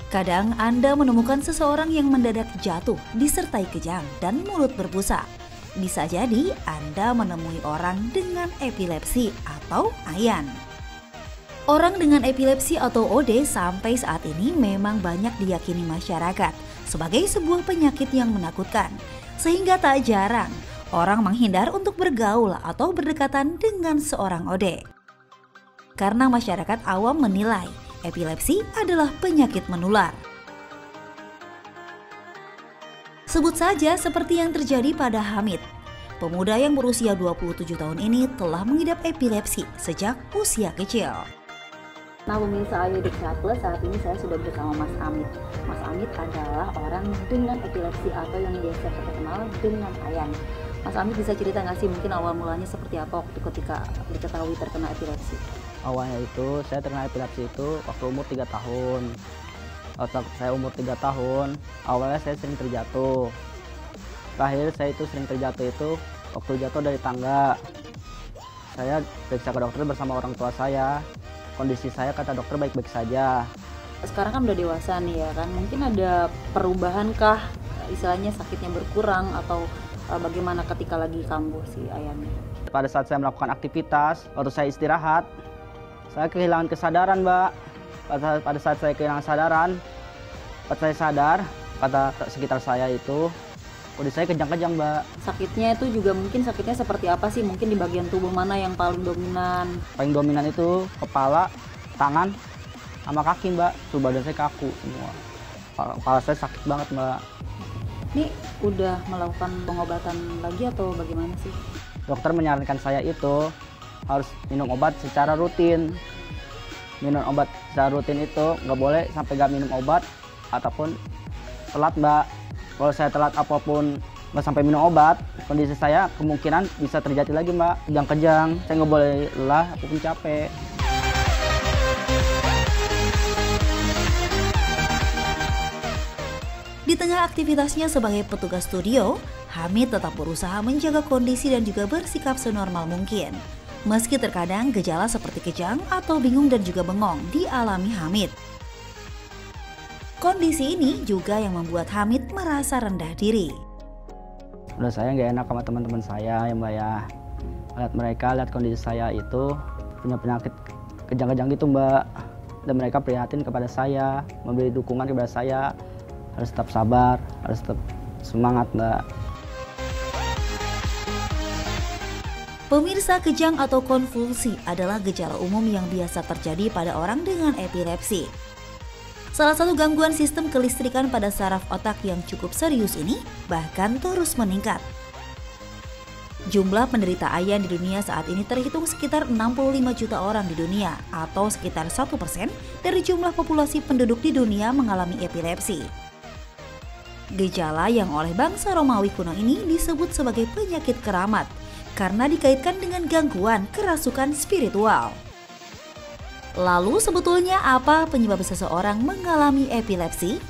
Kadang Anda menemukan seseorang yang mendadak jatuh disertai kejang dan mulut berbusa. Bisa jadi Anda menemui orang dengan epilepsi atau ayan. Orang dengan epilepsi atau OD sampai saat ini memang banyak diyakini masyarakat sebagai sebuah penyakit yang menakutkan. Sehingga tak jarang orang menghindar untuk bergaul atau berdekatan dengan seorang OD. Karena masyarakat awam menilai epilepsi adalah penyakit menular. Sebut saja seperti yang terjadi pada Hamid. Pemuda yang berusia 27 tahun ini telah mengidap epilepsi sejak usia kecil. Nah, pemirsa Ayu Diklat Plus, saat ini saya sudah bersama Mas Hamid. Mas Hamid adalah orang dengan epilepsi atau yang biasa kita kenal dengan ayan. Mas Hamid bisa cerita nggak sih mungkin awal mulanya seperti apa waktu ketika diketahui terkena epilepsi? Awalnya itu saya terkena epilepsi itu waktu umur 3 tahun. Waktu saya umur 3 tahun, awalnya saya sering terjatuh. Terakhir saya itu sering terjatuh itu waktu jatuh dari tangga. Saya periksa ke dokter bersama orang tua saya. Kondisi saya kata dokter baik-baik saja. Sekarang kan udah dewasa nih ya kan, mungkin ada perubahan kah? Istilahnya sakitnya berkurang atau bagaimana ketika lagi kambuh si ayannya? Pada saat saya melakukan aktivitas, waktu saya istirahat, saya kehilangan kesadaran, Mbak. Pada saat saya kehilangan kesadaran, pas saya sadar, kata sekitar saya itu, kondisi saya kejang-kejang, Mbak. Sakitnya itu juga mungkin sakitnya seperti apa sih? Mungkin di bagian tubuh mana yang paling dominan? Paling dominan itu kepala, tangan, sama kaki, Mbak. Tuh badan saya kaku semua. Kepala saya sakit banget, Mbak. Ini udah melakukan pengobatan lagi atau bagaimana sih? Dokter menyarankan saya itu harus minum obat secara rutin. Minum obat secara rutin itu nggak boleh sampai nggak minum obat ataupun telat, Mbak. Kalau saya telat apapun nggak sampai minum obat, kondisi saya kemungkinan bisa terjadi lagi, Mbak. Kejang-kejang, saya nggak boleh lelah ataupun capek. Di tengah aktivitasnya sebagai petugas studio, Hamid tetap berusaha menjaga kondisi dan juga bersikap senormal mungkin. Meski terkadang gejala seperti kejang atau bingung dan juga bengong dialami Hamid. Kondisi ini juga yang membuat Hamid merasa rendah diri. Udah saya nggak enak sama teman-teman saya ya, Mbak ya. Lihat kondisi saya itu punya penyakit kejang-kejang gitu, Mbak. Dan mereka prihatin kepada saya, memberi dukungan kepada saya. Harus tetap sabar, harus tetap semangat, Mbak. Pemirsa, kejang atau konvulsi adalah gejala umum yang biasa terjadi pada orang dengan epilepsi. Salah satu gangguan sistem kelistrikan pada saraf otak yang cukup serius ini bahkan terus meningkat. Jumlah penderita ayan di dunia saat ini terhitung sekitar 65 juta orang di dunia atau sekitar 1% dari jumlah populasi penduduk di dunia mengalami epilepsi. Gejala yang oleh bangsa Romawi kuno ini disebut sebagai penyakit keramat karena dikaitkan dengan gangguan kerasukan spiritual. Lalu sebetulnya apa penyebab seseorang mengalami epilepsi?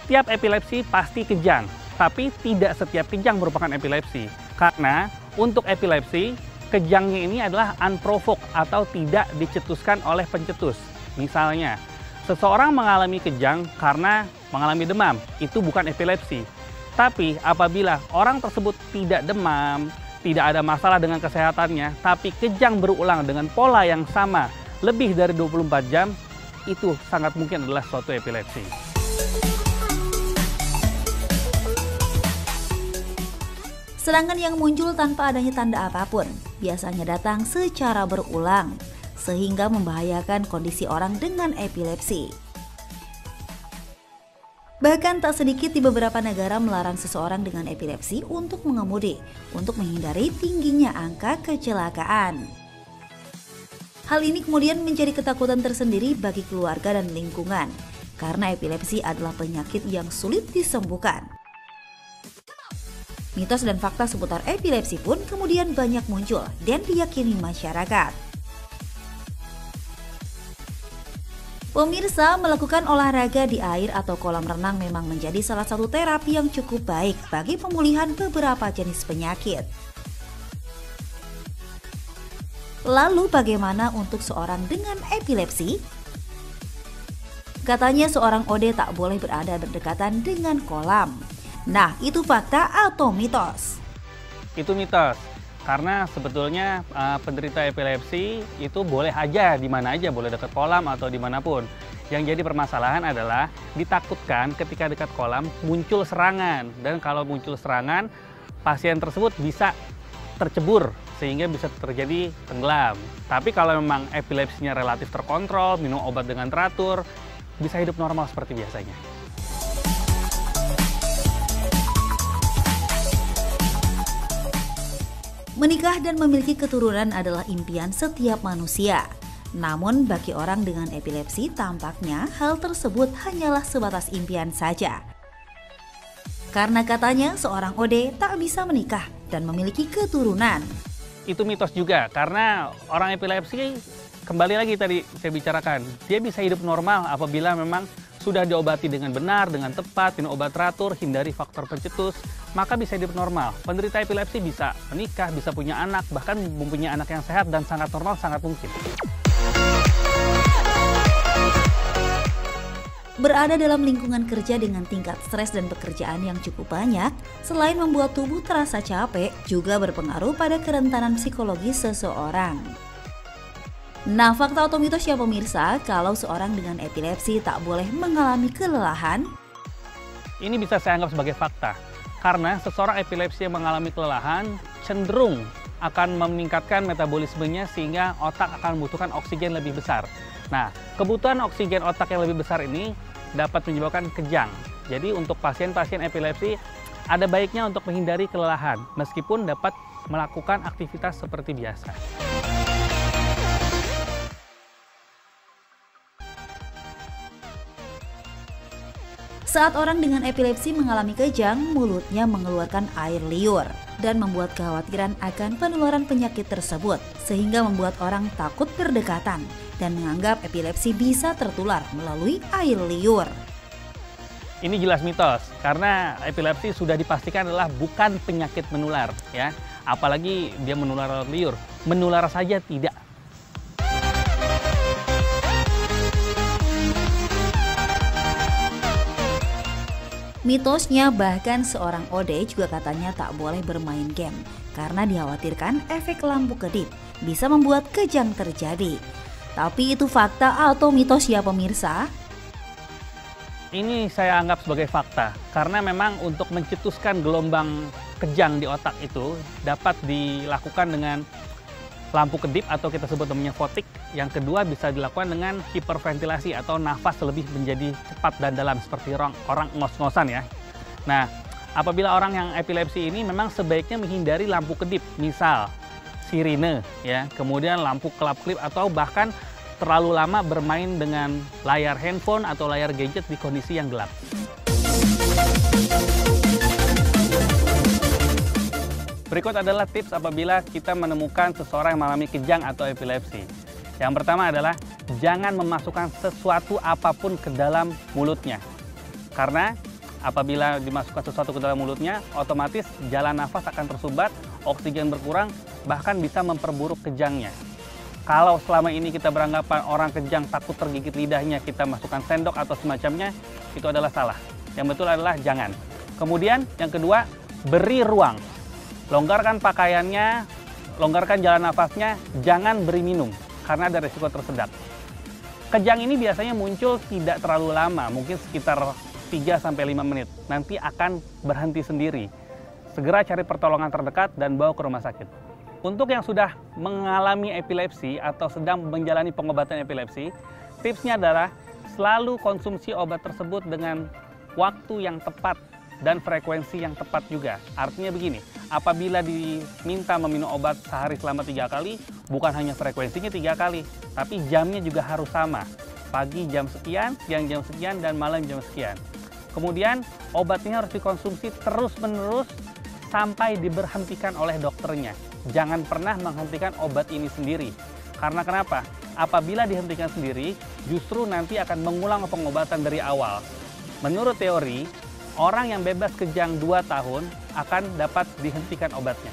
Setiap epilepsi pasti kejang, tapi tidak setiap kejang merupakan epilepsi. Karena untuk epilepsi, kejangnya ini adalah unprovoked atau tidak dicetuskan oleh pencetus. Misalnya, seseorang mengalami kejang karena mengalami demam, itu bukan epilepsi. Tapi apabila orang tersebut tidak demam, tidak ada masalah dengan kesehatannya, tapi kejang berulang dengan pola yang sama, lebih dari 24 jam, itu sangat mungkin adalah suatu epilepsi. Serangan yang muncul tanpa adanya tanda apapun, biasanya datang secara berulang, sehingga membahayakan kondisi orang dengan epilepsi. Bahkan tak sedikit di beberapa negara melarang seseorang dengan epilepsi untuk mengemudi, untuk menghindari tingginya angka kecelakaan. Hal ini kemudian menjadi ketakutan tersendiri bagi keluarga dan lingkungan, karena epilepsi adalah penyakit yang sulit disembuhkan. Mitos dan fakta seputar epilepsi pun kemudian banyak muncul dan diyakini masyarakat. Pemirsa, melakukan olahraga di air atau kolam renang memang menjadi salah satu terapi yang cukup baik bagi pemulihan beberapa jenis penyakit. Lalu bagaimana untuk seorang dengan epilepsi? Katanya seorang OD tak boleh berada berdekatan dengan kolam. Nah, itu fakta atau mitos? Itu mitos. Karena sebetulnya penderita epilepsi itu boleh aja di mana aja, boleh dekat kolam atau dimanapun. Yang jadi permasalahan adalah ditakutkan ketika dekat kolam muncul serangan. Dan kalau muncul serangan, pasien tersebut bisa tercebur sehingga bisa terjadi tenggelam. Tapi kalau memang epilepsinya relatif terkontrol, minum obat dengan teratur, bisa hidup normal seperti biasanya. Menikah dan memiliki keturunan adalah impian setiap manusia. Namun bagi orang dengan epilepsi tampaknya hal tersebut hanyalah sebatas impian saja. Karena katanya seorang OD tak bisa menikah dan memiliki keturunan. Itu mitos juga, karena orang epilepsi kembali lagi tadi saya bicarakan, dia bisa hidup normal apabila memang sudah diobati dengan benar, dengan tepat, minum obat teratur, hindari faktor pencetus, maka bisa hidup normal. Penderita epilepsi bisa menikah, bisa punya anak, bahkan mempunyai anak yang sehat dan sangat normal, sangat mungkin. Berada dalam lingkungan kerja dengan tingkat stres dan pekerjaan yang cukup banyak, selain membuat tubuh terasa capek, juga berpengaruh pada kerentanan psikologis seseorang. Nah, fakta atau mitos ya pemirsa, kalau seorang dengan epilepsi tak boleh mengalami kelelahan? Ini bisa saya anggap sebagai fakta, karena seseorang epilepsi yang mengalami kelelahan cenderung akan meningkatkan metabolismenya sehingga otak akan membutuhkan oksigen lebih besar. Nah, kebutuhan oksigen otak yang lebih besar ini dapat menyebabkan kejang. Jadi untuk pasien-pasien epilepsi ada baiknya untuk menghindari kelelahan meskipun dapat melakukan aktivitas seperti biasa. Saat orang dengan epilepsi mengalami kejang, mulutnya mengeluarkan air liur dan membuat kekhawatiran akan penularan penyakit tersebut, sehingga membuat orang takut berdekatan dan menganggap epilepsi bisa tertular melalui air liur. Ini jelas mitos, karena epilepsi sudah dipastikan adalah bukan penyakit menular, ya. Apalagi dia menular lewat liur, menular saja tidak. Mitosnya bahkan seorang OD juga katanya tak boleh bermain game karena dikhawatirkan efek lampu kedip bisa membuat kejang terjadi. Tapi itu fakta atau mitos ya pemirsa? Ini saya anggap sebagai fakta, karena memang untuk mencetuskan gelombang kejang di otak itu dapat dilakukan dengan lampu kedip atau kita sebut namanya fotik. Yang kedua bisa dilakukan dengan hiperventilasi atau nafas lebih menjadi cepat dan dalam seperti orang ngos-ngosan ya. Nah, apabila orang yang epilepsi ini memang sebaiknya menghindari lampu kedip, misal sirine ya, kemudian lampu kelap-kelip atau bahkan terlalu lama bermain dengan layar handphone atau layar gadget di kondisi yang gelap. Berikut adalah tips apabila kita menemukan seseorang yang mengalami kejang atau epilepsi. Yang pertama adalah jangan memasukkan sesuatu apapun ke dalam mulutnya. Karena apabila dimasukkan sesuatu ke dalam mulutnya, otomatis jalan nafas akan tersumbat, oksigen berkurang, bahkan bisa memperburuk kejangnya. Kalau selama ini kita beranggapan orang kejang takut tergigit lidahnya, kita masukkan sendok atau semacamnya, itu adalah salah. Yang betul adalah jangan. Kemudian yang kedua, beri ruang. Longgarkan pakaiannya, longgarkan jalan nafasnya, jangan beri minum, karena ada risiko tersedak. Kejang ini biasanya muncul tidak terlalu lama, mungkin sekitar 3-5 menit. Nanti akan berhenti sendiri. Segera cari pertolongan terdekat dan bawa ke rumah sakit. Untuk yang sudah mengalami epilepsi atau sedang menjalani pengobatan epilepsi, tipsnya adalah selalu konsumsi obat tersebut dengan waktu yang tepat dan frekuensi yang tepat juga. Artinya begini, apabila diminta meminum obat sehari selama 3 kali, bukan hanya frekuensinya 3 kali, tapi jamnya juga harus sama. Pagi jam sekian, siang jam sekian, dan malam jam sekian. Kemudian obatnya harus dikonsumsi terus-menerus sampai diberhentikan oleh dokternya. Jangan pernah menghentikan obat ini sendiri. Karena kenapa? Apabila dihentikan sendiri, justru nanti akan mengulang pengobatan dari awal. Menurut teori, orang yang bebas kejang 2 tahun akan dapat dihentikan obatnya.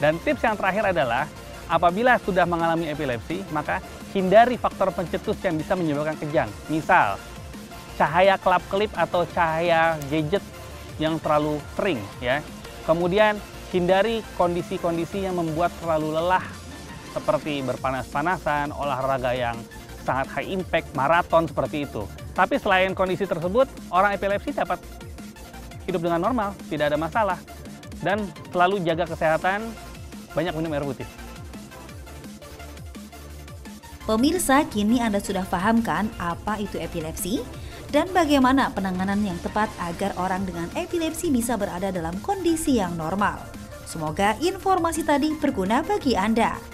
Dan tips yang terakhir adalah, apabila sudah mengalami epilepsi, maka hindari faktor pencetus yang bisa menyebabkan kejang. Misal, cahaya kelap-kelip atau cahaya gadget yang terlalu sering ya. Kemudian hindari kondisi-kondisi yang membuat terlalu lelah seperti berpanas-panasan, olahraga yang sangat high impact, maraton seperti itu. Tapi selain kondisi tersebut, orang epilepsi dapat hidup dengan normal, tidak ada masalah. Dan selalu jaga kesehatan, banyak minum air putih. Pemirsa, kini Anda sudah paham kan apa itu epilepsi? Dan bagaimana penanganan yang tepat agar orang dengan epilepsi bisa berada dalam kondisi yang normal. Semoga informasi tadi berguna bagi Anda.